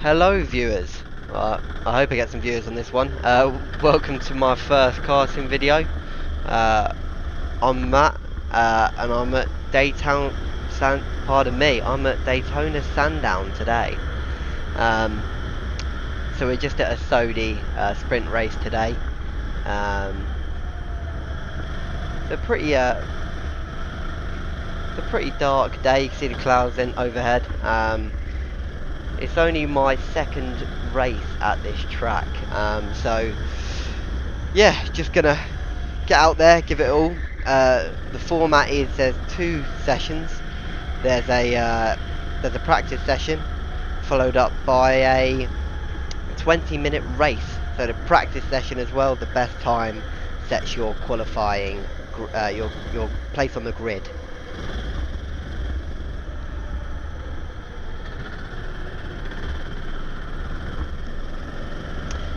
Hello viewers, I hope I get some viewers on this one. Welcome to my first karting video. I'm Matt, and I'm at I'm at Daytona Sandown today. So we're just at a Sodi sprint race today. It's a pretty dark day. You can see the clouds in overhead. It's only my second race at this track, so yeah, just gonna get out there, give it all. The format is there's two sessions. There's a practice session followed up by a 20-minute race. So the practice session as well, the best time sets your qualifying, your place on the grid.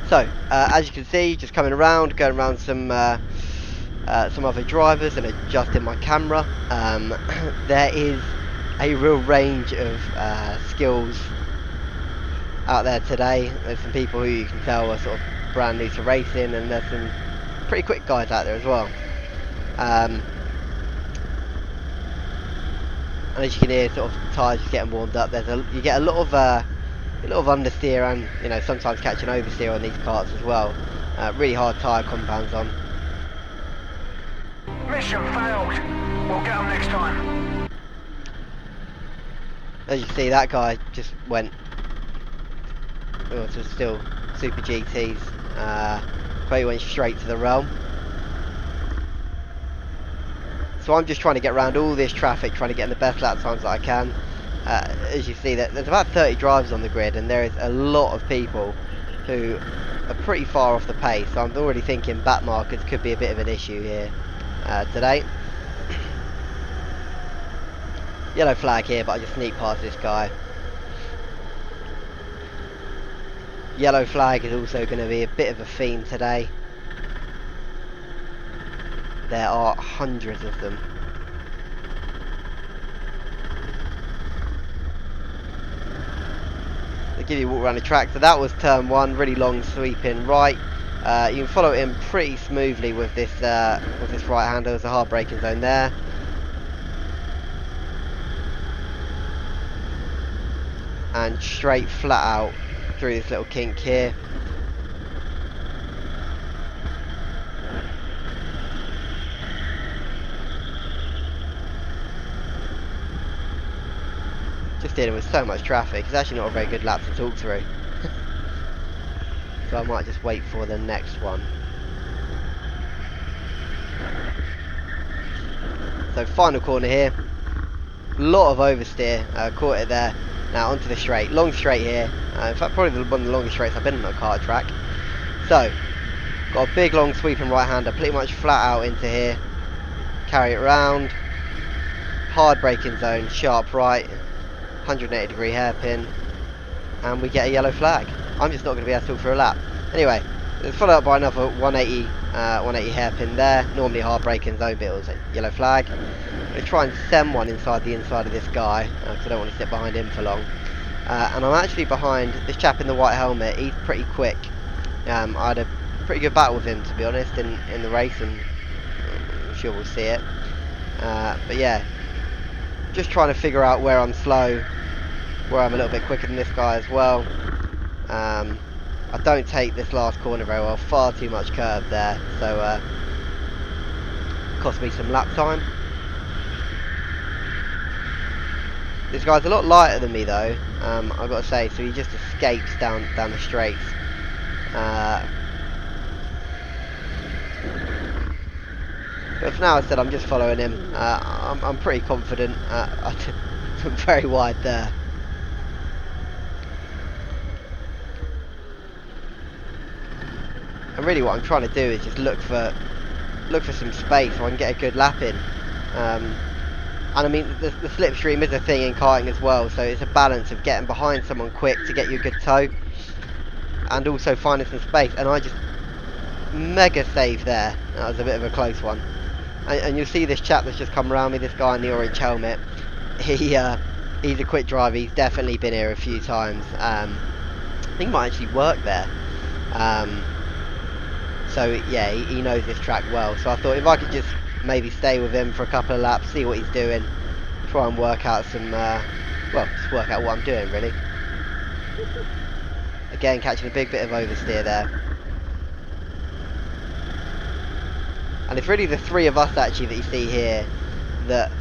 So, as you can see, just coming around, going around some other drivers and adjusting my camera. There is a real range of skills out there today. There's some people who you can tell are sort of brand new to racing, and there's some pretty quick guys out there as well. And as you can hear, sort of tyres just getting warmed up. You get a lot of understeer and sometimes catching oversteer on these karts as well. Really hard tyre compounds on. Mission failed. We'll get them next time. As you can see, that guy just went to still Super GTs. Probably went straight to the realm. So I'm just trying to get around all this traffic, trying to get in the best lap times that I can. As you see, there's about 30 drivers on the grid, and there is a lot of people who are pretty far off the pace. So I'm already thinking back markers could be a bit of an issue here today. Yellow flag here, but I just sneak past this guy. Yellow flag is also going to be a bit of a theme today. There are hundreds of them. Give you a walk around the track. So that was turn one, really long sweeping right. You can follow it in pretty smoothly with this right hander. There's a hard braking zone there. And straight flat out through this little kink here. Just dealing with so much traffic. It's actually not a very good lap to talk through. So I might just wait for the next one. So final corner here. Lot of oversteer. Caught it there. Now onto the straight. Long straight here. In fact, probably one of the longest straights I've been on a kart track. So, got a big long sweeping right hander. Pretty much flat out into here. Carry it round. Hard braking zone. Sharp right. 180 degree hairpin, and we get a yellow flag. I'm just not going to be able to talk for a lap. Anyway, it's followed up by another 180 hairpin there. Normally hard braking zone, but it was a yellow flag. I'm going to try and send one inside of this guy, because I don't want to sit behind him for long. And I'm actually behind this chap in the white helmet. He's pretty quick. I had a pretty good battle with him, to be honest, in the race, and I'm sure we'll see it. But yeah, just trying to figure out where I'm slow, where I'm a little bit quicker than this guy as well. I don't take this last corner very well, far too much curve there, so cost me some lap time. This guy's a lot lighter than me though, I've got to say, so he just escapes down the straights. But for now, I said I'm just following him. I'm pretty confident. I'm very wide there. And really, what I'm trying to do is just look for some space so I can get a good lap in. And I mean, the slipstream is a thing in karting as well, so it's a balance of getting behind someone quick to get you a good tow, and also finding some space. And I just mega save there. That was a bit of a close one. And you'll see this chap that's just come around me, this guy in the orange helmet. He's a quick driver. He's definitely been here a few times. I think he might actually work there. So yeah, he knows this track well. So I thought if I could just maybe stay with him for a couple of laps, see what he's doing, try and work out some, well, just work out what I'm doing really. Again, catching a big bit of oversteer there. And it's really the three of us actually that you see here that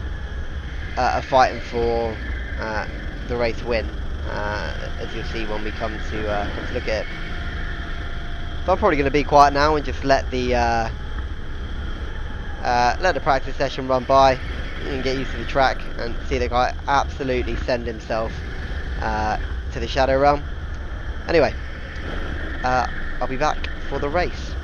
are fighting for the race win, as you'll see when we come to look at it. So I'm probably going to be quiet now and just let the practice session run by and get used to the track and see the guy absolutely send himself to the shadow realm. Anyway, I'll be back for the race.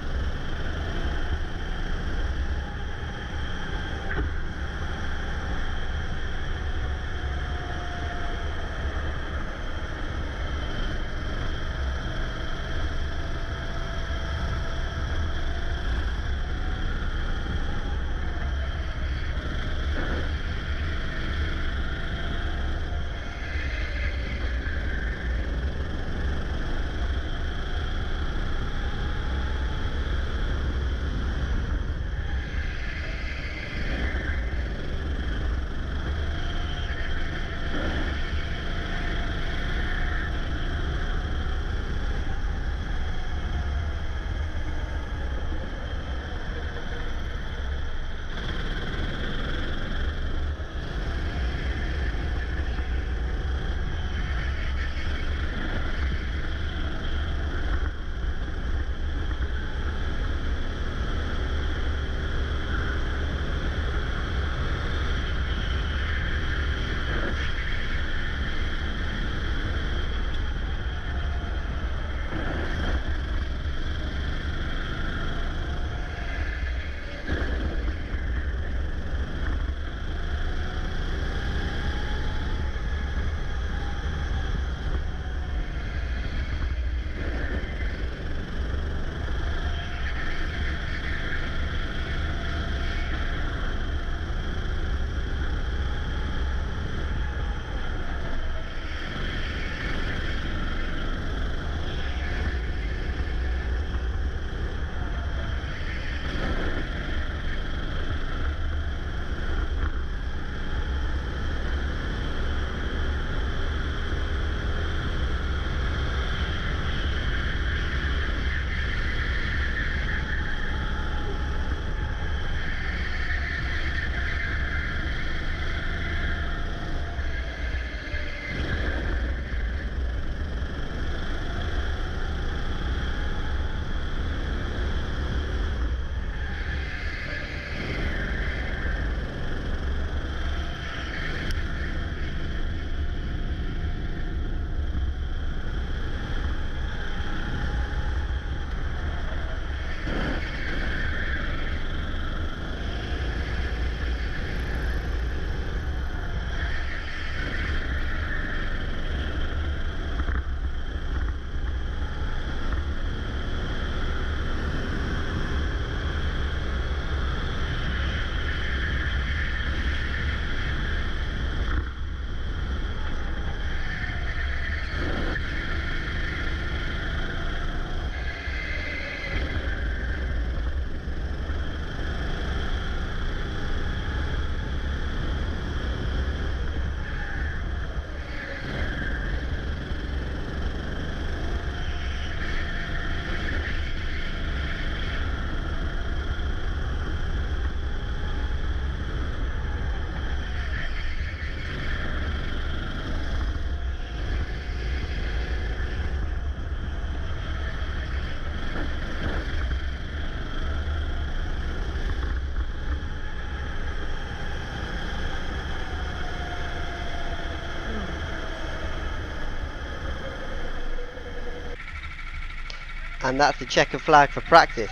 And that's the checkered flag for practice.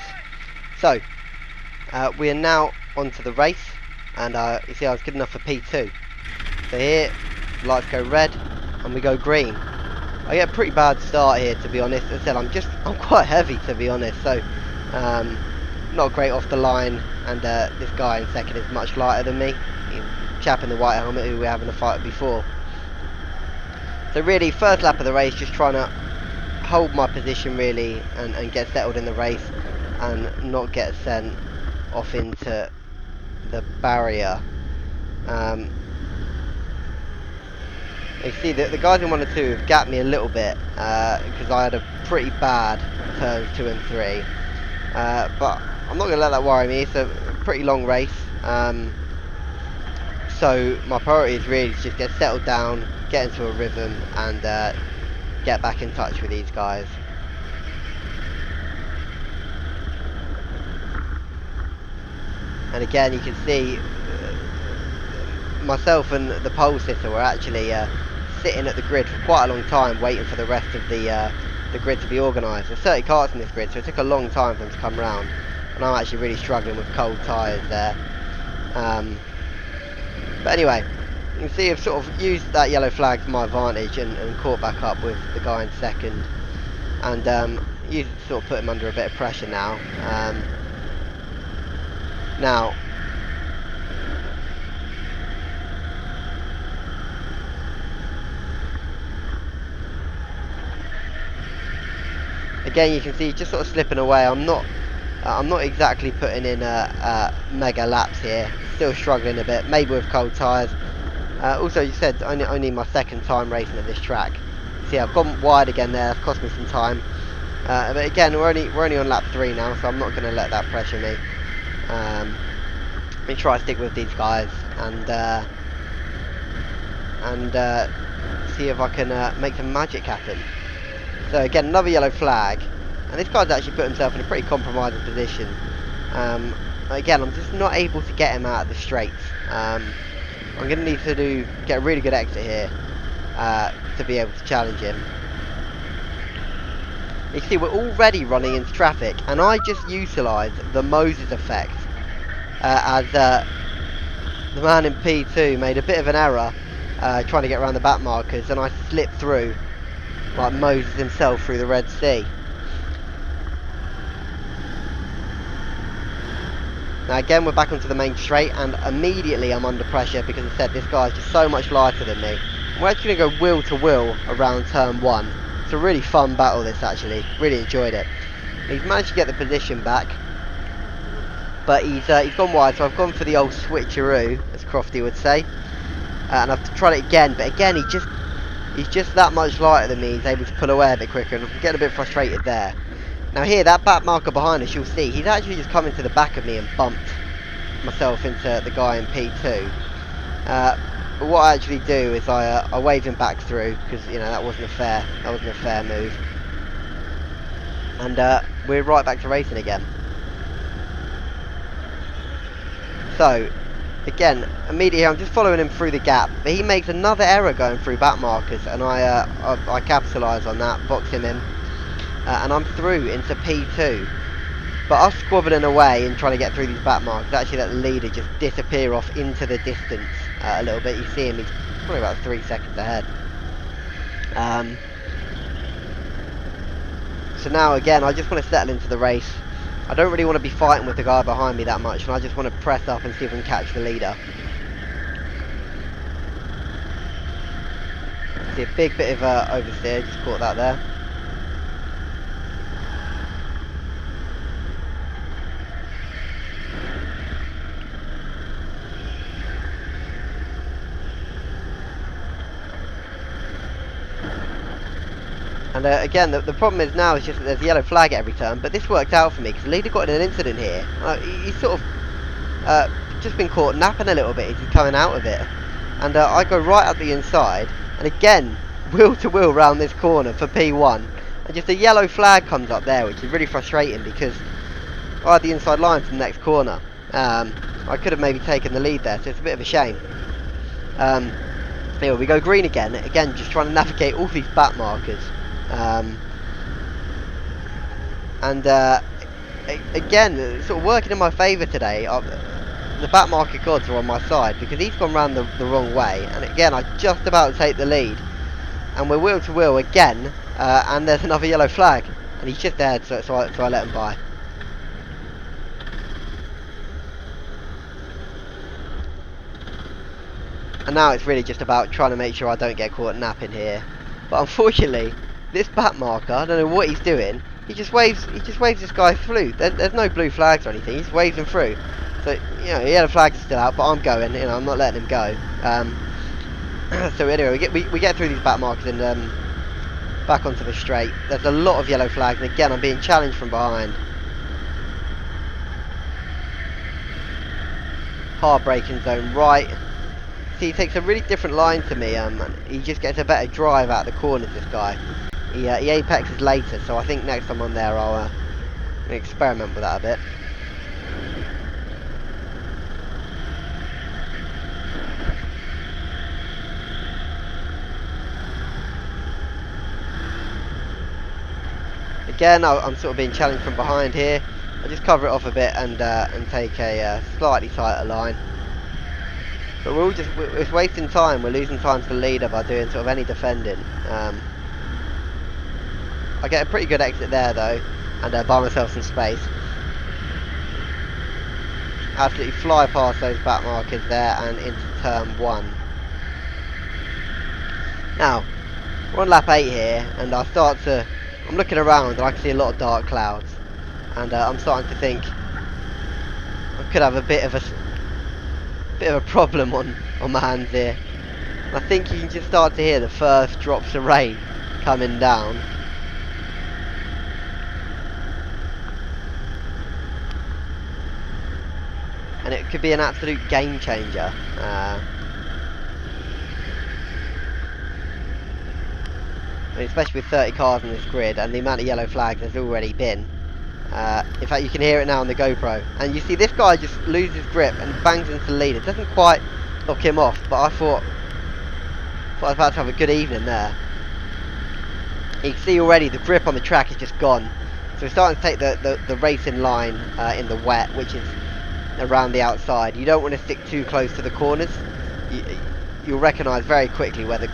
So we are now onto the race, and you see I was good enough for P2. So here lights go red and we go green. I get a pretty bad start here, to be honest. As I said, I'm quite heavy, to be honest, so not great off the line, and this guy in second is much lighter than me, chap in the white helmet who we were having a fight before. So really, first lap of the race, just trying to hold my position really and get settled in the race and not get sent off into the barrier. You see that the guys in 1 and 2 have gapped me a little bit because I had a pretty bad turns 2 and 3. But I'm not going to let that worry me. It's a pretty long race. So my priority is really to just get settled down, get into a rhythm, and get back in touch with these guys. And again, you can see myself and the pole sitter were actually sitting at the grid for quite a long time, waiting for the rest of the grid to be organised. There's 30 carts in this grid, so it took a long time for them to come round. And I'm actually really struggling with cold tyres there. But anyway, you can see I've sort of used that yellow flag to my advantage and caught back up with the guy in second. And used it to sort of put him under a bit of pressure now. Now, again, you can see just sort of slipping away. I'm not exactly putting in mega laps here. Still struggling a bit, maybe with cold tyres. Also, you said only my second time racing at this track. See, I've gone wide again there. That's cost me some time. But again, we're only on lap 3 now, so I'm not going to let that pressure me. Let me try to stick with these guys and see if I can make some magic happen. So again, another yellow flag, and this guy's actually put himself in a pretty compromising position. Again, I'm just not able to get him out of the straights. I'm going to need to get a really good exit here to be able to challenge him. You see, we're already running into traffic, and I just utilised the Moses effect as the man in P2 made a bit of an error trying to get around the back markers, and I slipped through like Moses himself through the Red Sea. Now again, we're back onto the main straight, and immediately I'm under pressure because I said this guy's just so much lighter than me. We're actually going to go wheel to wheel around turn 1. It's a really fun battle, this, actually. Really enjoyed it. He's managed to get the position back, but he's gone wide, so I've gone for the old switcheroo, as Crofty would say. And I've tried it again, but again he's just that much lighter than me. He's able to pull away a bit quicker, and I'm getting a bit frustrated there. Now here, that back marker behind us, you'll see, he's actually just come into the back of me and bumped myself into the guy in P2. But what I actually do is I wave him back through, because you know that wasn't a fair move. And we're right back to racing again. So again, immediately I'm just following him through the gap, but he makes another error going through back markers, and I capitalise on that, box him in, and I'm through into P2. But us squabbling away and trying to get through these back markers actually let the leader just disappear off into the distance a little bit. You see him, he's probably about 3 seconds ahead. So now again, I just want to settle into the race. I don't really want to be fighting with the guy behind me that much, and I just want to press up and see if I can catch the leader. See a big bit of oversteer, just caught that there. And again, the problem is now is just that there's a yellow flag at every turn, but this worked out for me because the leader got in an incident here. He's sort of just been caught napping a little bit as he's coming out of it. And I go right up the inside, and again, wheel to wheel round this corner for P1. And just a yellow flag comes up there, which is really frustrating because I had the inside line to the next corner. I could have maybe taken the lead there, so it's a bit of a shame. Anyway, we go green again, just trying to navigate all these back markers. Again, sort of working in my favour today. The back marker gods are on my side because he's gone round the wrong way, and again I just about to take the lead, and we're wheel to wheel again, and there's another yellow flag, and he's just ahead, so I let him by. And now it's really just about trying to make sure I don't get caught napping here. But unfortunately, this back marker, I don't know what he's doing. He just waves this guy through. There's no blue flags or anything. He just waves him through. So you know, the yellow flags are still out, but I'm going. You know, I'm not letting him go. So anyway, we get through these back markers and back onto the straight. There's a lot of yellow flags, and again, I'm being challenged from behind. Hard braking zone right. See, he takes a really different line to me. He just gets a better drive out of the corners. This guy. He apexes later, so I think next time I'm there, I'll experiment with that a bit. Again, I'm sort of being challenged from behind here. I just cover it off a bit and take a slightly tighter line. But we're wasting time. We're losing time to the leader by doing sort of any defending. I get a pretty good exit there though, and buy myself some space. Absolutely fly past those back markers there and into turn 1. Now, we're on lap 8 here, and I'm looking around and I can see a lot of dark clouds, and I'm starting to think I could have a bit of a problem on my hands here. And I think you can just start to hear the first drops of rain coming down. And it could be an absolute game changer. I mean, especially with 30 cars on this grid and the amount of yellow flags there's already been. In fact, you can hear it now on the GoPro. And you see this guy just loses grip and bangs into the lead. It doesn't quite knock him off, but I thought I was about to have a good evening there. You can see already the grip on the track is just gone. So we're starting to take the racing line in the wet, which is around the outside. You don't want to stick too close to the corners. You'll recognise very quickly where the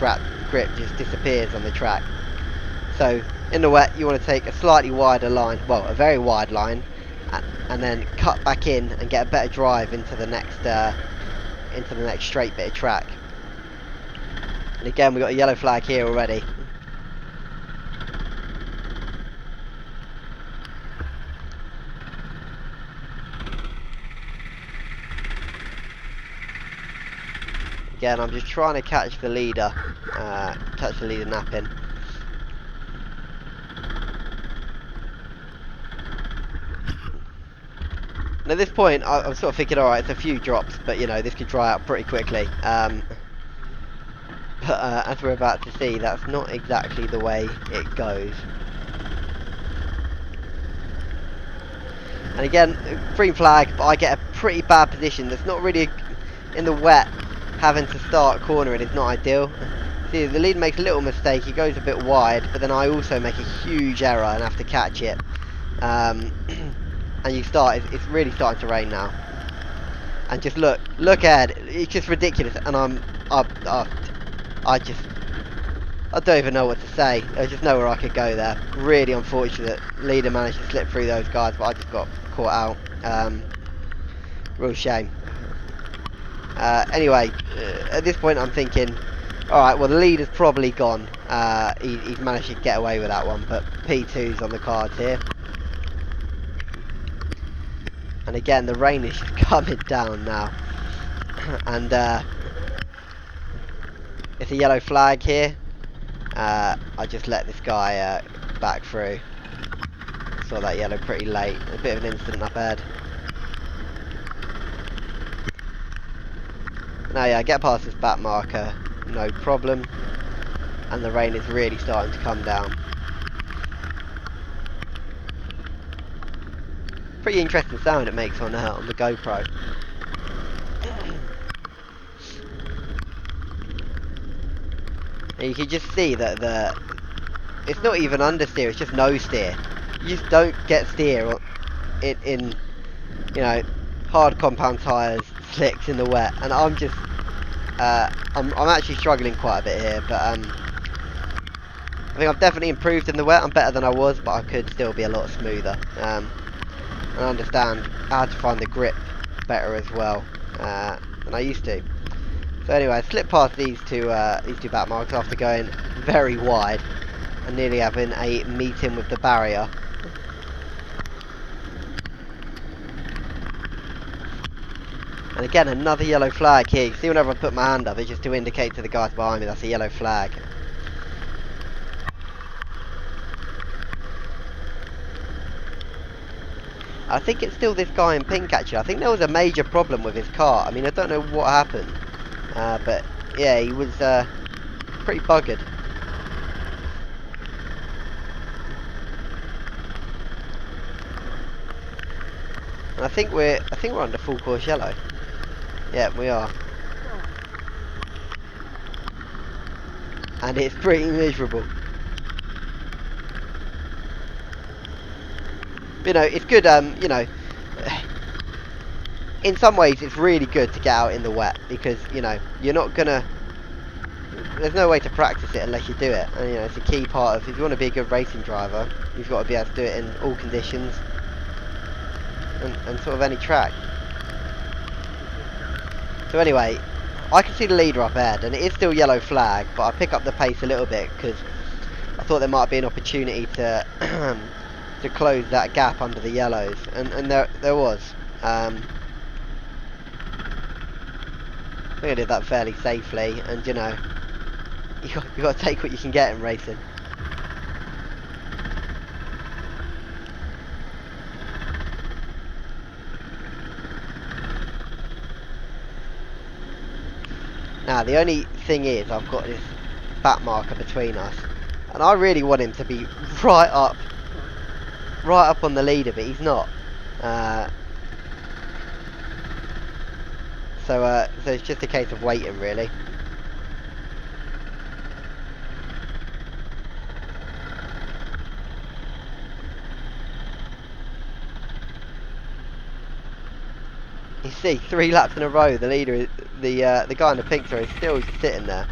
grip just disappears on the track. So in the wet you want to take a slightly wider line, well, a very wide line, and then cut back in and get a better drive into the next straight bit of track. And again, we've got a yellow flag here already. Again, I'm just trying to catch the leader napping. And at this point, I'm sort of thinking, alright, it's a few drops, but you know, this could dry out pretty quickly. But as we're about to see, that's not exactly the way it goes. And again, green flag, but I get a pretty bad position. That's not really in the wet. Having to start cornering is not ideal. See, the lead makes a little mistake, he goes a bit wide, but then I also make a huge error and have to catch it. And it's really starting to rain now. And just look ahead, it's just ridiculous, and I don't even know what to say. There's just nowhere I could go there. Really unfortunate. Leader managed to slip through those guys, but I just got caught out. Real shame. Anyway, at this point I'm thinking, alright, well the lead has probably gone. He's managed to get away with that one, but P2's on the cards here. And again, the rain is just coming down now. And it's a yellow flag here. I just let this guy back through. Saw that yellow pretty late. A bit of an incident up ahead. Now yeah, I get past this back marker, no problem, and the rain is really starting to come down. Pretty interesting sound it makes on the GoPro. And you can just see that it's not even understeer, it's just no steer. You just don't get steer in you know, hard compound tyres, slicks in the wet, and I'm just I'm actually struggling quite a bit here, but I think I've definitely improved in the wet. I'm better than I was, but I could still be a lot smoother, and I understand how to find the grip better as well than I used to. So anyway, I slipped past these two back marks after going very wide, and nearly having a meeting with the barrier. And again, another yellow flag here. You see whenever I put my hand up, it's just to indicate to the guys behind me that's a yellow flag. I think it's still this guy in pink actually. I think there was a major problem with his car. I mean, I don't know what happened. But yeah, he was pretty buggered. And I think we're under full course yellow. Yeah, we are. And it's pretty miserable. You know, it's good, you know, in some ways it's really good to get out in the wet, because, you know, you're not gonna, there's no way to practice it unless you do it. And, you know, it's a key part of, if you want to be a good racing driver, you've got to be able to do it in all conditions, and sort of any track. So anyway, I can see the leader up ahead, and it is still yellow flag, but I pick up the pace a little bit, because I thought there might be an opportunity to to close that gap under the yellows, and there was. I think I did that fairly safely, and you know, you got to take what you can get in racing. Now the only thing is, I've got this back marker between us, and I really want him to be right up on the leader, but he's not. So it's just a case of waiting, really. You see, 3 laps in a row, the leader, the guy in the pink is still sitting there.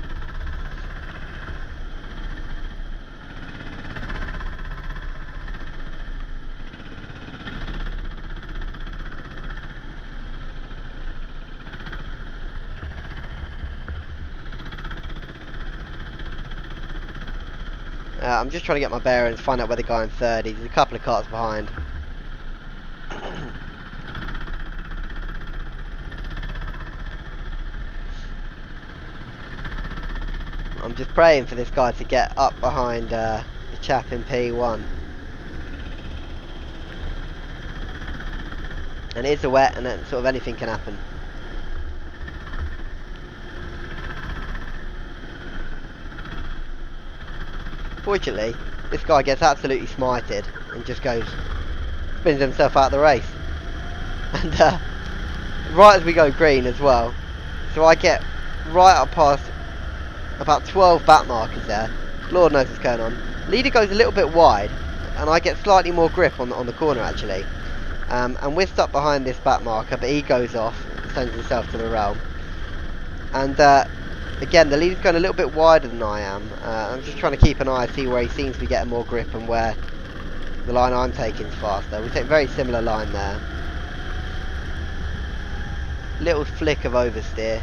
I'm just trying to get my bearings, find out where the guy in third is. He's a couple of cars behind. I'm just praying for this guy to get up behind the chap in P1. And it's a wet, and then sort of anything can happen. Fortunately, this guy gets absolutely smited and just spins himself out of the race. And right as we go green as well, so I get right up past about 12 back markers there. Lord knows what's going on. Leader goes a little bit wide, and I get slightly more grip on the corner actually. And we're stuck behind this back marker, but he goes off, sends himself to the realm. And again, the leader's going a little bit wider than I am. I'm just trying to keep an eye, see where he seems to be getting more grip and where the line I'm taking is faster. We take a very similar line there. Little flick of oversteer.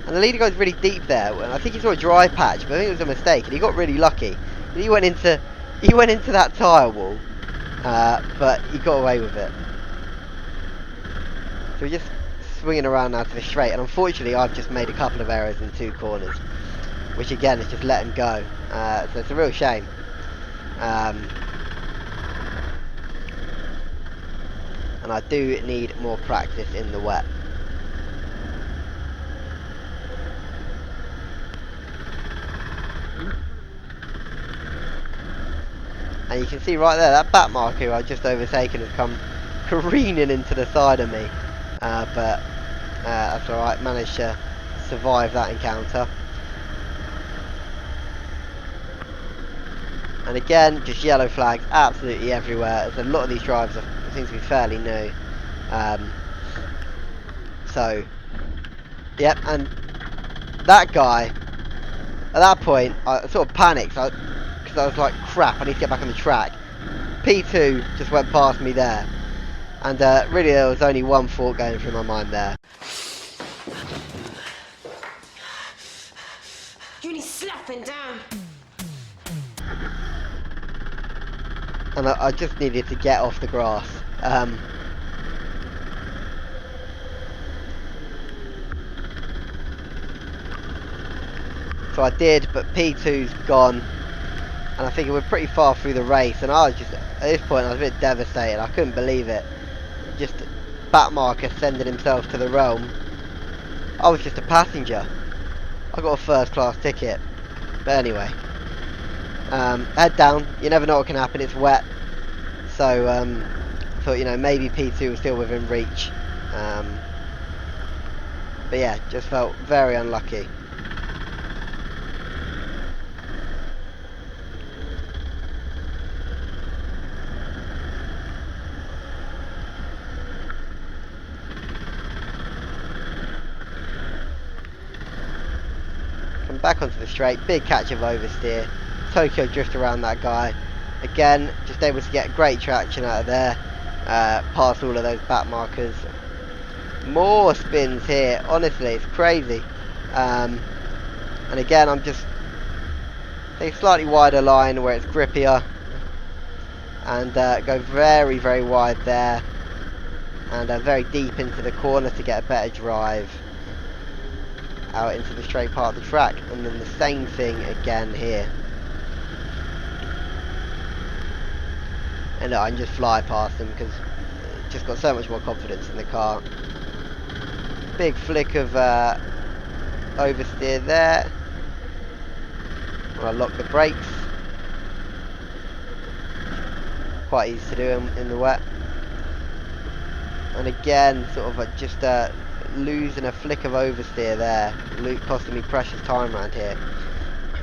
And the leader goes really deep there. And I think he saw a dry patch, but I think it was a mistake. And he got really lucky. He went into that tyre wall, but he got away with it. So we're just swinging around now to the straight, and unfortunately I've just made a couple of errors in 2 corners, which again is just let him go. So it's a real shame. And I do need more practice in the wet. And you can see right there, that back marker I've just overtaken has come careening into the side of me. But that's alright, managed to survive that encounter. And again, just yellow flags absolutely everywhere, as a lot of these drivers seem to be fairly new. So, yep, and that guy, at that point, I sort of panicked, because I was like, crap, I need to get back on the track. P2 just went past me there. And really there was only one thought going through my mind there. You need slapping down. and I just needed to get off the grass. So I did, but P2's gone, and I think we're pretty far through the race, and I was just, at this point, I was a bit devastated. I couldn't believe it. Just Batmarker sending himself to the realm. I was just a passenger. I got a first class ticket. But anyway, head down. You never know what can happen. It's wet, so thought, you know, maybe P2 was still within reach. But yeah, just felt very unlucky. Back onto the straight, big catch of oversteer, Tokyo drift around that guy, again just able to get great traction out of there, past all of those back markers. More spins here, honestly it's crazy, and again I'm just take a slightly wider line where it's grippier, and go very very wide there, and very deep into the corner to get a better drive out into the straight part of the track, and then the same thing again here. And look, I can just fly past them because just got so much more confidence in the car. Big flick of oversteer there. When I lock the brakes, quite easy to do in the wet. And again, sort of just losing a flick of oversteer there, costing me precious time around here.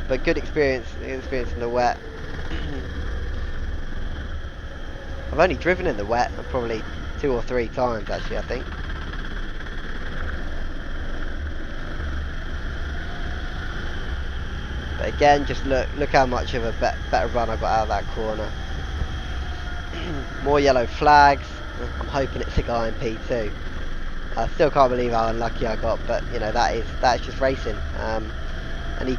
But good experience in the wet. I've only driven in the wet probably 2 or 3 times actually, I think. But again, just look how much of a better run I got out of that corner. More yellow flags. I'm hoping it's a guy in P2. I still can't believe how unlucky I got, but you know that's just racing. And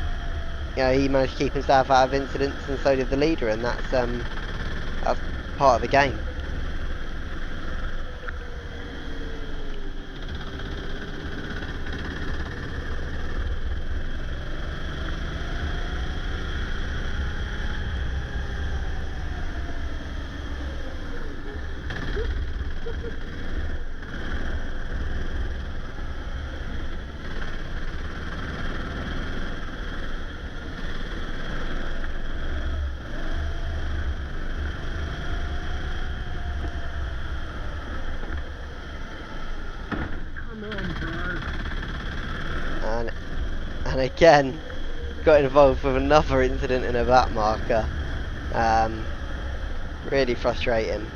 he managed to keep himself out of incidents, and so did the leader, and that's part of the game. And again, got involved with another incident in a back marker. Really frustrating.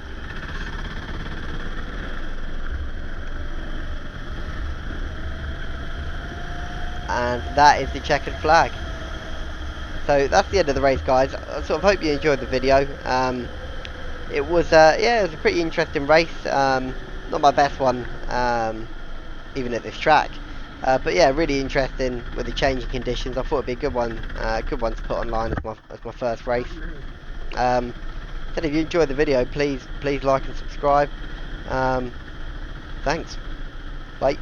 And that is the checkered flag. So that's the end of the race, guys. I sort of hope you enjoyed the video. It was yeah, it was a pretty interesting race. Not my best one, even at this track. But yeah, really interesting with the changing conditions. I thought it'd be a good one to put online as my first race. So if you enjoyed the video, please like and subscribe. Thanks. Bye.